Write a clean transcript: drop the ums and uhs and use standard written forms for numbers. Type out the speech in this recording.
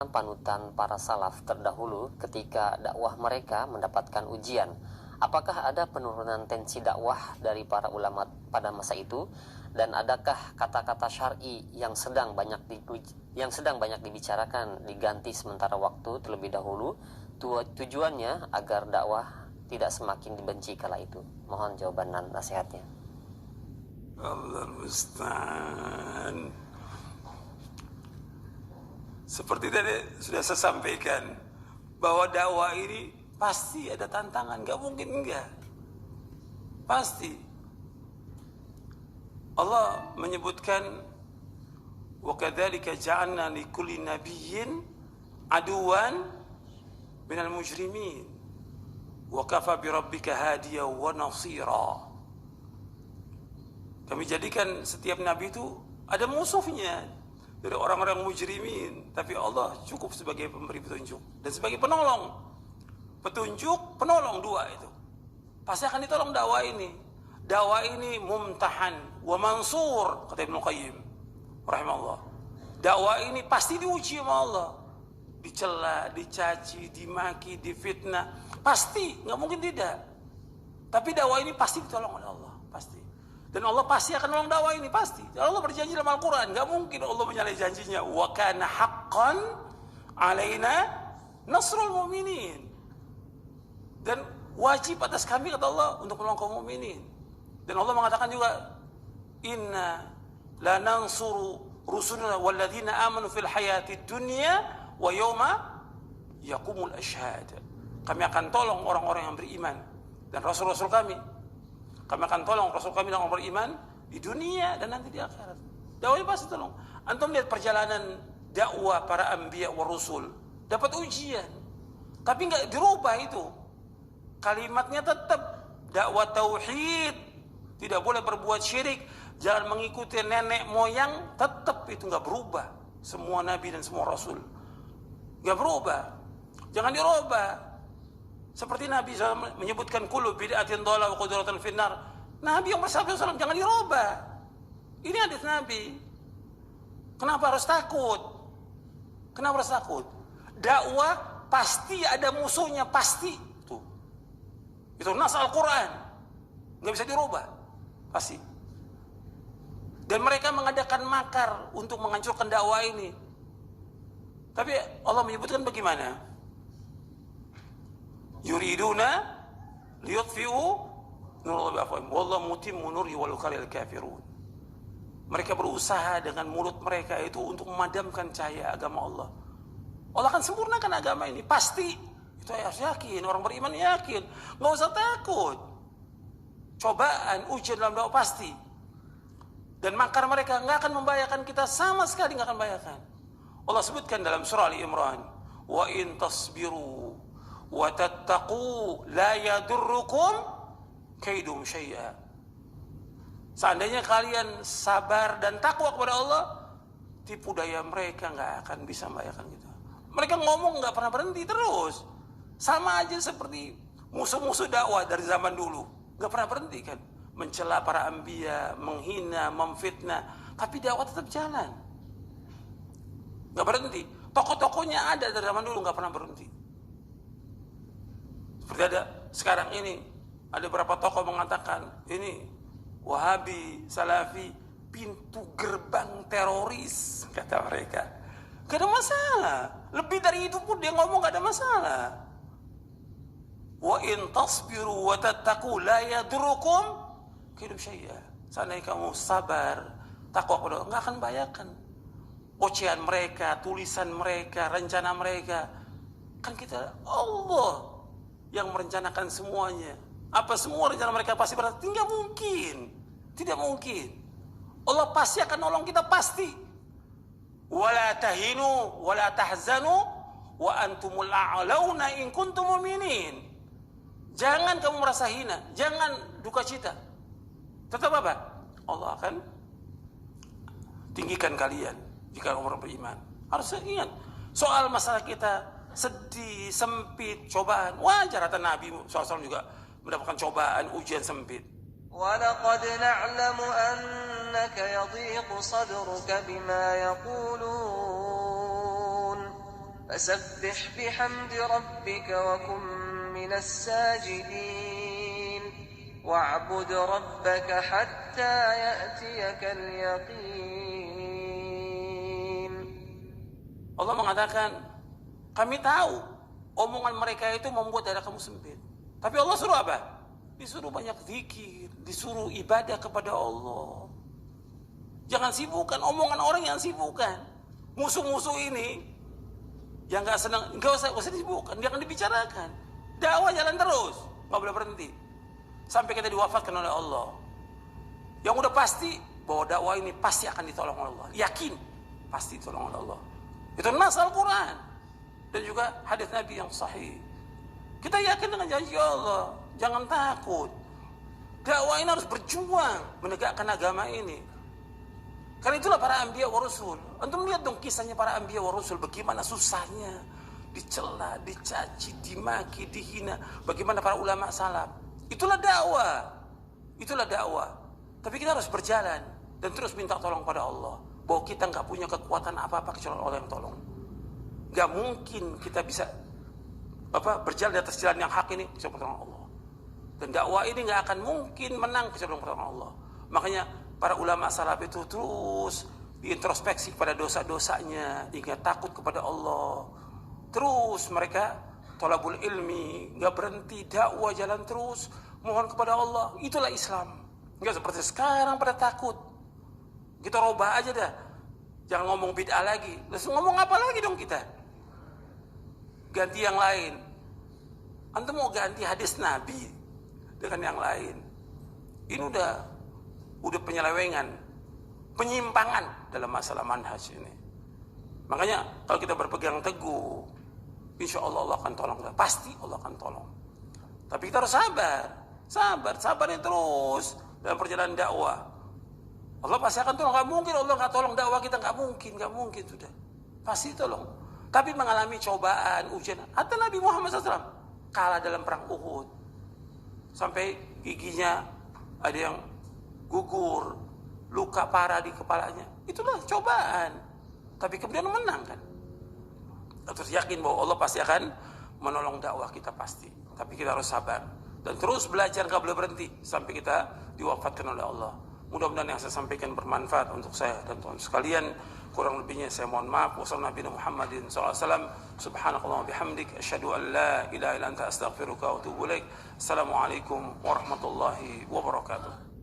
panutan para salaf terdahulu ketika dakwah mereka mendapatkan ujian. Apakah ada penurunan tensi dakwah dari para ulama pada masa itu, dan adakah kata-kata syar'i yang sedang banyak dibicarakan diganti sementara waktu terlebih dahulu, tujuannya agar dakwah tidak semakin dibenci kala itu? Mohon jawaban dan nasihatnya. Allah musta'an. Seperti tadi sudah saya sampaikan, bahwa dakwah ini pasti ada tantangan, gak mungkin enggak. Pasti. Allah menyebutkan, wa kadzalika ja'alna likulli nabiyyin aduwan minal mujrimin wa kafa bi rabbika hadiyan wa nasira. Kami jadikan setiap nabi itu ada musuhnya dari orang-orang mujrimin, tapi Allah cukup sebagai pemberi petunjuk dan sebagai penolong. Petunjuk, penolong, dua itu pasti akan ditolong dakwah ini. Dakwah ini mumtahan wa mansur, kata Ibnu Qayyim rahimahullah. Dakwah ini pasti diuji sama Allah, dicela, dicaci, dimaki, difitnah, pasti, nggak mungkin tidak. Tapi dakwah ini pasti ditolong oleh Allah, pasti. Dan Allah pasti akan menolong dakwah ini, pasti. Allah berjanji dalam Al-Quran, nggak mungkin Allah menyalahi janjinya. Wa kana haqqan alaina nasrul mu'minin. Dan wajib atas kami, kata Allah, untuk menolong kaum mukminin. Dan Allah mengatakan juga, inna lanansuru rusulana walladzina amanu fil hayatid dunya wa yawma yaqumul ashhad. Kami akan tolong orang-orang yang beriman dan rasul-rasul kami. Kami akan tolong rasul kami dan orang beriman di dunia dan nanti di akhirat. Dakwah pasti tolong. Antum lihat perjalanan dakwah para anbiya wa rusul, dapat ujian, tapi nggak dirubah itu. Kalimatnya tetap dakwah tauhid, tidak boleh berbuat syirik, jangan mengikuti nenek moyang, tetap itu nggak berubah. Semua nabi dan semua rasul nggak berubah, jangan dirubah. Seperti Nabi SAW menyebutkan kullu bid'atin dhalalah wa qudratan finnar. Nabi yang bersabda SAW jangan dirubah. Ini hadis Nabi. Kenapa harus takut? Kenapa harus takut? Dakwah pasti ada musuhnya, pasti. Itu nas Al-Quran, nggak bisa dirubah, pasti. Dan mereka mengadakan makar untuk menghancurkan dakwah ini. Tapi Allah menyebutkan bagaimana? Yuriduna liyutfi'u nurallahi biafwahihim wallahu mutimmu nurihi walau karihal kafirun. Mereka berusaha dengan mulut mereka itu untuk memadamkan cahaya agama Allah. Allah akan sempurnakan agama ini, pasti. Itu harus yakin, orang beriman yakin. Nggak usah takut. Cobaan, ujian dalam dakwah pasti. Dan makar mereka nggak akan membahayakan kita, sama sekali nggak akan membahayakan. Allah sebutkan dalam surah Ali Imran, wa in tasbiru wa tattaqu la yadurrukum kaidum syai'a. Seandainya kalian sabar dan takwa kepada Allah, tipu daya mereka nggak akan bisa membahayakan kita. Mereka ngomong nggak pernah berhenti terus. Sama aja seperti musuh-musuh dakwah dari zaman dulu, nggak pernah berhenti kan, mencela para anbiya, menghina, memfitnah, tapi dakwah tetap jalan, nggak berhenti. Tokoh-tokohnya ada dari zaman dulu, nggak pernah berhenti. Seperti ada sekarang ini, ada beberapa tokoh mengatakan ini Wahabi, Salafi, pintu gerbang teroris, kata mereka. Gak ada masalah. Lebih dari itu pun dia ngomong gak ada masalah. Wa in tasbiru wa tattaqu la yadurrukum kaidum syai'a. Seandainya kamu sabar, takwa kepada Allah, enggak akan bahayakan. Ocehan mereka, tulisan mereka, rencana mereka. Kan kita Allah yang merencanakan semuanya. Apa semua rencana mereka pasti berarti? Tidak mungkin. Tidak mungkin. Allah pasti akan nolong kita, pasti. Wala tahinu wala tahzanu wa antumul a'launa in kuntum mu'minin. Jangan kamu merasa hina, jangan duka cita. Tetap apa? Allah akan tinggikan kalian jika orang beriman. Harus ingat, soal masalah kita sedih, sempit, cobaan, wajar. Kata Nabi SAW juga mendapatkan cobaan, ujian sempit. وَلَقَدْ نَعْلَمُ أَنَّكَ يَضِيقُ صَدْرُكَ بِمَا يَقُولُونَ فسبح بحمد ربك وكن من الساجدين واعبد ربك حتى يأتيك اليقين. Allah mengatakan, kami tahu omongan mereka itu membuat dada kamu sempit. Tapi Allah suruh apa? Disuruh banyak zikir, disuruh ibadah kepada Allah. Jangan sibukkan omongan orang yang sibukkan. Musuh-musuh ini yang nggak senang, nggak usah disibukkan, jangan dibicarakan. Dakwah jalan terus, nggak boleh berhenti sampai kita diwafatkan oleh Allah. Yang udah pasti bahwa dakwah ini pasti akan ditolong oleh Allah. Yakin pasti ditolong oleh Allah. Itu nas Al-Quran dan juga hadis Nabi yang sahih. Kita yakin dengan janji Allah, jangan takut. Dakwah ini harus berjuang menegakkan agama ini. Karena itulah para anbiya wa rasul. Antum lihat dong kisahnya para anbiya wa rasul, bagaimana susahnya, dicela, dicaci, dimaki, dihina. Bagaimana para ulama salaf. Itulah dakwah. Itulah dakwah. Tapi kita harus berjalan dan terus minta tolong pada Allah. Bahwa kita nggak punya kekuatan apa-apa kecuali Allah yang tolong. Nggak mungkin kita bisa berjalan di atas jalan yang hak ini kecuali pertolongan Allah. Dan dakwah ini nggak akan mungkin menang kecuali pertolongan Allah. Makanya para ulama salaf itu terus diintrospeksi pada dosa-dosanya, ingat takut kepada Allah. Terus mereka thalabul ilmi, nggak berhenti, dakwah jalan terus, mohon kepada Allah. Itulah Islam. Nggak seperti sekarang pada takut. Kita robah aja dah. Jangan ngomong bid'ah lagi. Terus ngomong apa lagi dong kita? Ganti yang lain. Antum mau ganti hadis Nabi dengan yang lain. Ini udah penyelewengan, penyimpangan dalam masalah manhaj ini. Makanya kalau kita berpegang teguh, insya Allah Allah akan tolong. Pasti Allah akan tolong. Tapi kita harus sabarin terus dalam perjalanan dakwah. Allah pasti akan tolong. Gak mungkin Allah gak tolong dakwah kita, gak mungkin sudah. Pasti tolong. Tapi mengalami cobaan, ujian. Hatta Nabi Muhammad SAW kalah dalam perang Uhud. Sampai giginya ada yang gugur, luka parah di kepalanya. Itulah cobaan. Tapi kemudian menang kan. Terus yakin bahwa Allah pasti akan menolong dakwah kita pasti. Tapi kita harus sabar dan terus belajar, gak boleh berhenti sampai kita diwafatkan oleh Allah. Mudah-mudahan yang saya sampaikan bermanfaat untuk saya dan teman sekalian. Kurang lebihnya saya mohon maaf. Wassalamualaikum Muhammadin SAW. Subhanakallah wa bihamdik. Asyhadu an la ilaha illa anta astaghfiruka wa atubu ilaik. Assalamualaikum warahmatullahi wabarakatuh.